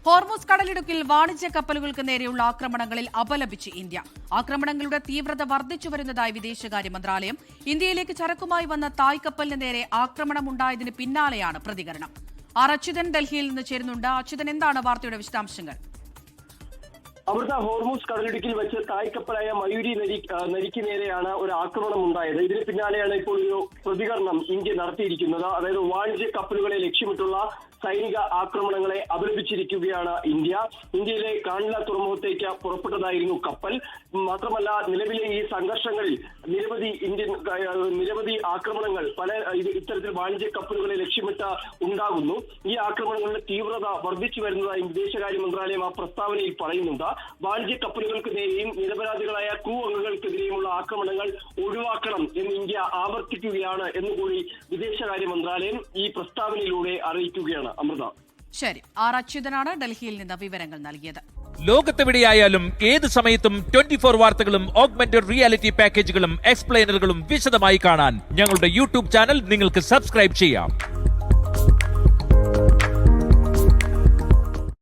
Hormuz കടലിടുക്കിൽ വാണിജ്യ കപ്പലുകൾക്ക് നേരെയുള്ള ആക്രമണങ്ങളിൽ അപലപിച്ച് ഇന്ത്യ. ആക്രമണങ്ങളുടെ തീവ്രത വർദ്ധിച്ചു വരുന്നതായി വിദേശകാര്യ മന്ത്രാലയം. ഇന്ത്യയിലേക്ക് ചരക്കുമായി വന്ന തായ് കപ്പലിന് നേരെ ആക്രമണമുണ്ടായതിന് പിന്നാലെയാണ് പ്രതികരണം. അച്യുതൻ ഡൽഹിയിൽ നിന്ന് ചേരുന്നുണ്ട്. അച്യുതൻ, എന്താണ് വാർത്തയുടെ വിശദാംശങ്ങൾ? അമൃത, ഹോർമുസ് കടലിടുക്കിൽ വെച്ച് തായ് കപ്പലായ മയൂരി നരിക്ക് നേരെയാണ് ഒരു ആക്രമണം ഉണ്ടായത്. ഇതിന് പിന്നാലെയാണ് ഇപ്പോൾ ഒരു പ്രതികരണം ഇന്ത്യ നടത്തിയിരിക്കുന്നത്. അതായത് വാണിജ്യ കപ്പലുകളെ ലക്ഷ്യമിട്ടുള്ള സൈനിക ആക്രമണങ്ങളെ അപലപിച്ചിരിക്കുകയാണ് ഇന്ത്യ. ഇന്ത്യയിലെ കാൺല തുറമുഖത്തേക്ക് പുറപ്പെട്ടതായിരുന്നു കപ്പൽ. മാത്രമല്ല, നിലവിലെ ഈ സംഘർഷങ്ങളിൽ നിരവധി ആക്രമണങ്ങൾ ഇത്തരത്തിൽ വാണിജ്യ കപ്പലുകളെ ലക്ഷ്യമിട്ട് ഉണ്ടാകുന്നു. ഈ ആക്രമണങ്ങളുടെ തീവ്രത വർദ്ധിച്ചു വരുന്നതായി വിദേശകാര്യ മന്ത്രാലയം ആ പ്രസ്താവനയിൽ പറയുന്നുണ്ട്. വാണിജ്യ കപ്പലുകൾക്ക് നേരെയും നിരപരാധികളായ ക്രൂ അംഗങ്ങൾക്കെതിരെയുമുള്ള ആക്രമണങ്ങൾ ഒഴിവാക്കണം എന്ന് ഇന്ത്യ ആവർത്തിക്കുകയാണ് എന്നുകൂടി വിദേശകാര്യ മന്ത്രാലയം ഈ പ്രസ്താവനയിലൂടെ അറിയിക്കുകയാണ്. അമൃത, ശരി. അച്യുതനാണ് ഡൽഹിയിൽ നിന്ന് വിവരങ്ങൾ നൽകിയത്. ലോകത്തെവിടെയായാലും ഏത് സമയത്തും 24 വാർത്തകളും ഓഗ്മെന്റഡ് റിയാലിറ്റി പാക്കേജുകളും എക്സ്പ്ലെയിനറുകളും വിശദമായി കാണാൻ ഞങ്ങളുടെ യൂട്യൂബ് ചാനൽ നിങ്ങൾക്ക് സബ്സ്ക്രൈബ് ചെയ്യാം.